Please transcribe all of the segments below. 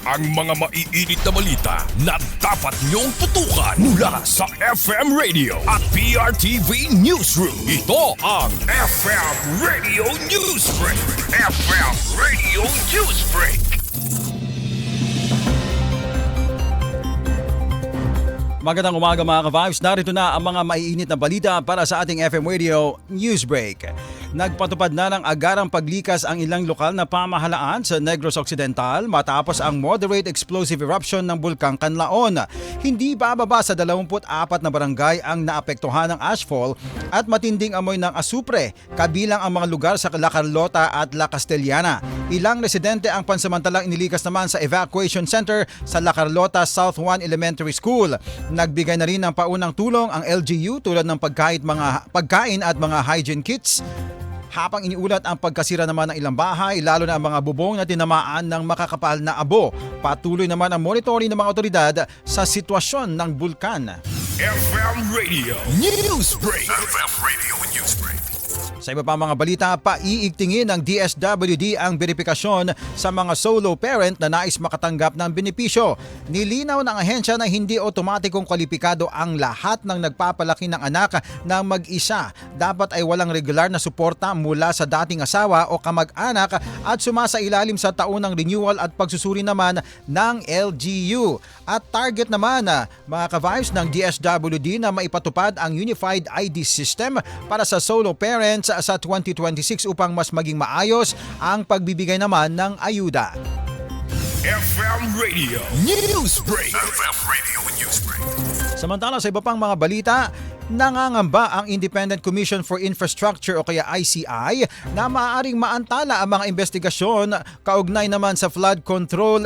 ang mga maiinit na balita na dapat niyong tutukan mula sa FM Radio at PRTV Newsroom. Ito ang FM Radio Newsbreak. FM Radio Newsbreak. Magandang umaga mga ka-Vibes. Narito na ang mga maiinit na balita para sa ating FM Radio Newsbreak. Nagpatupad na ng agarang paglikas ang ilang lokal na pamahalaan sa Negros Occidental matapos ang moderate explosive eruption ng Bulkang Canlaon. Hindi bababa sa 24 na barangay ang naapektuhan ng ashfall at matinding amoy ng asupre, kabilang ang mga lugar sa La Carlota at La Castellana. Ilang residente ang pansamantalang inilikas naman sa evacuation center sa La Carlota South 1 Elementary School. Nagbigay na rin ng paunang tulong ang LGU tulad ng pagkain at mga hygiene kits. Habang iniulat ang pagkasira naman ng ilang bahay, lalo na ang mga bubong na tinamaan ng makakapal na abo. Patuloy naman ang monitoring ng mga otoridad sa sitwasyon ng bulkan. FM Radio Newsbreak. FM Radio Newsbreak. Sa iba pa mga balita, paiigtingin ng DSWD ang beripikasyon sa mga solo parent na nais makatanggap ng benepisyo. Nilinaw ng ahensya na hindi otomatikong kwalipikado ang lahat ng nagpapalaki ng anak na mag-isa. Dapat ay walang regular na suporta mula sa dating asawa o kamag-anak at sumasailalim sa taunang renewal at pagsusuri naman ng LGU. At target naman mga ka-Vibes ng DSWD na maipatupad ang Unified ID System para sa solo parents sa 2026 upang mas maging maayos ang pagbibigay naman ng ayuda. FM Radio Newsbreak. FM Radio Newsbreak. Samantala sa iba pang mga balita, nangangamba ang Independent Commission for Infrastructure o kaya ICI na maaaring maantala ang mga investigasyon kaugnay naman sa flood control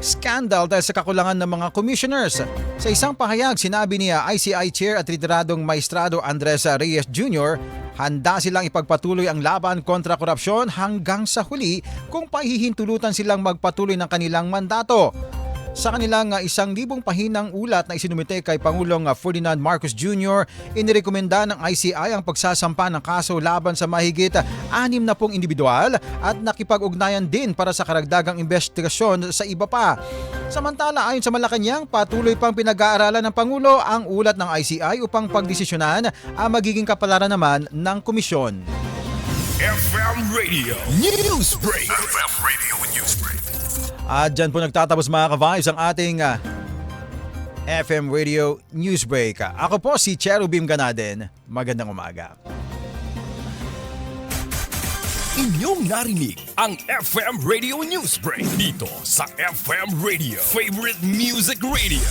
scandal dahil sa kakulangan ng mga commissioners. Sa isang pahayag, sinabi niya ICI Chair at retiradong Maestrado Andres Reyes Jr., handa silang ipagpatuloy ang laban kontra korupsyon hanggang sa huli kung pahihintulutan silang magpatuloy ng kanilang mandato. Sa kanilang 1,000 pahinang ulat na isinumite kay Pangulong Ferdinand Marcos Jr., inirekomenda ng ICI ang pagsasampa ng kaso laban sa mahigit 60 individual at nakipag-ugnayan din para sa karagdagang investigasyon sa iba pa. Samantala, ayon sa Malacanang, patuloy pang pinag-aaralan ng Pangulo ang ulat ng ICI upang pagdesisyonan ang magiging kapalaran naman ng komisyon. FM Radio Newsbreak. FM Radio Newsbreak. At dyan po nagtatapos mga ka-Vibes ang ating FM Radio Newsbreak. Ako po si Cherubim Ganaden. Magandang umaga. Inyong narinig ang FM Radio Newsbreak dito sa FM Radio, Favorite Music Radio.